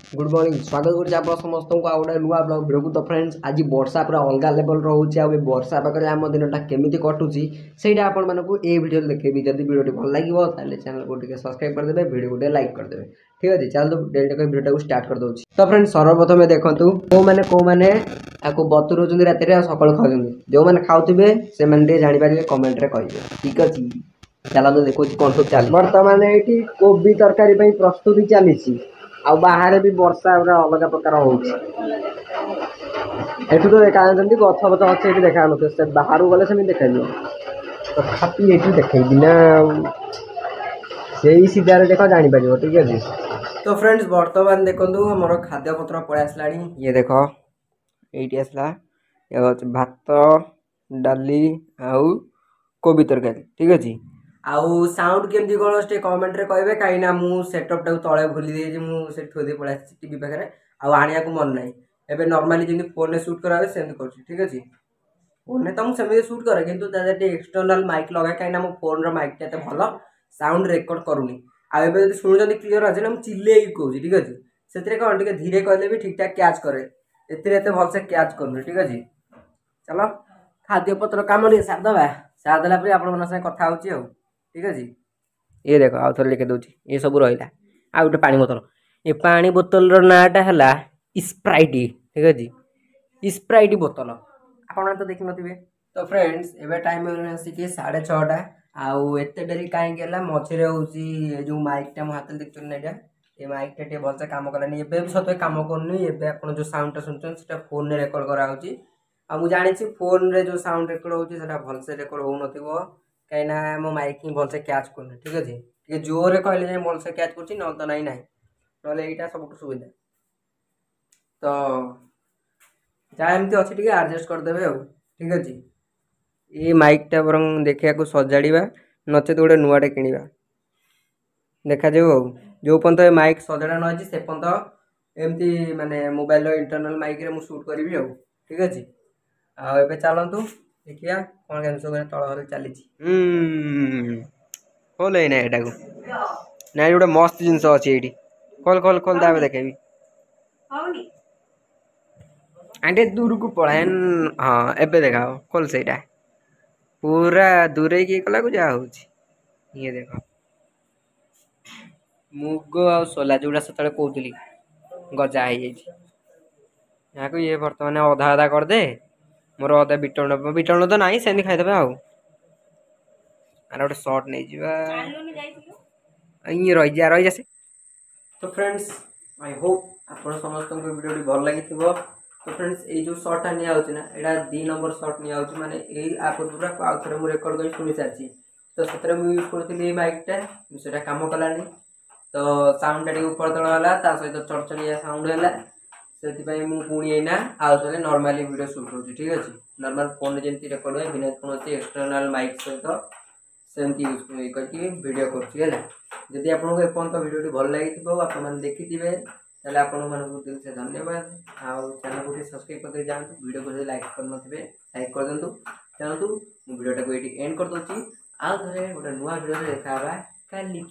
Good morning स्वागत करुच्चे आप समस्त को आ गोटे नुआ ब्लॉग भिडियो तो फ्रेंड्स आज वर्षा पूरा अलग लेवल रोचे आ वर्षा पाखे आम दिनटा केमी कटुची से ये वीडियो देखेबी जब वीडियो भल लगे चैनल को सब्सक्राइब करदे वीडियो को लाइक करदे ठीक अच्छे चल तो वीडियो को स्टार्ट कर दूसरी तो फ्रेंड्स सर्वप्रथम देखूँ कौ मैंने बतुर राति सका खाऊ जो मैंने खाऊे से जापर कमेंट रे कहे ठीक अच्छे चला तो देखो कौन सब चल बर्तमान ये कोबी तरकारी प्रस्तुति चली आ बाहर भी वर्षा अलग प्रकार होती तो देखा गछ फच अच्छे देखा से बाहर गले से देखा तथापि ये देखेबी ना से सीधार देख जापर ठीक है। तो फ्रेंड्स बर्तमान देखो मोर खाद्य पत्र पलि आसला ये देख ये आसला ये भात डाली आउ कोबी तरकारी ठीक अच्छे आउ साउंड केमती कौन से कमेंट रे कहे कहीं मु सेटअप टाक तले भूली देजी मुझे थोदे पलि टीवी पाखे आने को मन ना एवं नॉर्मली जमी फोन में शूट करा सेमती कर ठीक अच्छे फोन में तो मुझे शूट करे कि एक्सटर्नाल माइक लगे कहीं मो फोन माइक टे भल साउंड रेकर्ड करूनी आगे शुणुं क्लीयर अच्छे ना मुझे चिल्ले कहूँ ठीक अच्छे से कौन टे धीरे कहले भी ठीक ठाक कैच करे एत भलसे कैच करूनी ठीक अच्छे चलो खाद्य पत्र कम सारदे सारदेला आप कथा हो ठीक अच्छे ये देख आउ थे लिखे दूसरी ये सब रहा आ गए पानी बोतल ये पानी बोतल नाटा है स्प्राइट ठीक अच्छे स्प्राइट बोतल आपने तो देखी थे तो फ्रेंड्स एवं टाइम आसिक 6:30 आउ एत डेरी कहीं मझे हूँ जो माइकटा मो हाथ देखते ना ये माइकटा टे भलसे कम कलानी भी सत कम करनी आप जो साउंडटा शुणुन फोन में रेकर्ड कराऊँगी आ मुझे जानी फोन रे जो साउंड रेकर्ड होता भलसे रेकर्ड हो कहीं मो माइक ही भलसे कैच करनी ठीक अच्छे जोरे कहले भलसे कैच कर तो ना ना ना सब सुविधा तो जहाँ एमती अच्छे टे आडजस्ट करदे ठीक अच्छे ये माइकटा बर देखा सजाड़ा नचेत गोटे नुआटे किणवा देखा जाऊ जो पर्यंत माइक सजाड़ा न से पर्यंत एमती माने मोबाइल इंटरनल माइक रे शूट करी ठीक अच्छे आबे चलतु देखिया कौन केम सब तल चली खोल ना यहाँ को ना गोटे मस्त जिनस अच्छे ये खोल खोल खोल दावे देखेबी आंटे दूर को पलायन हाँ एबे देखा खोल से पूरा दूरे की कला को जा ये देख मुग आ सोला जोड़ा से कहती गजा यहाँ को ये बर्तमान अधा अधा करदे मोर अधा बिटन बिटन तो ना से खाईदे आउ गोटे सर्ट नहीं रही जा से तो फ्रेंड्स आई होप आप समस्त वीडियो भल लगी तो फ्रेंड्स ये जो सर्टा निया ना यहाँ 2 नंबर सर्ट निया माने आ पूर्व आउ थे मुझे रेकर्ड कर शुणी सारी तो से यूज करी माइकटा से कम कलानी तो साउंडटा टे ऊपर तल है सहित चढ़चढ़िया साउंड है से पुणी एना आउ थे नॉर्मली वीडियो शूट कर ठीक अच्छे नॉर्मल फोन जमी रेकर्ड हुए बिना कौन एक्सटर्नाल माइक सहित सेमती यूज करके वीडियो करुँगी आपको एपर्त वीडियो भल लगी आप देखी ताले आपण मानक दिल से धन्यवाद आउ चैनल को सब्सक्राइब करके जातु वीडियो को लाइक करनथिबे लाइक कर दिंतु चलतु वीडियो को ये एंड कर दूची आउ थे गोटे नुआ वीडियो देखा काली।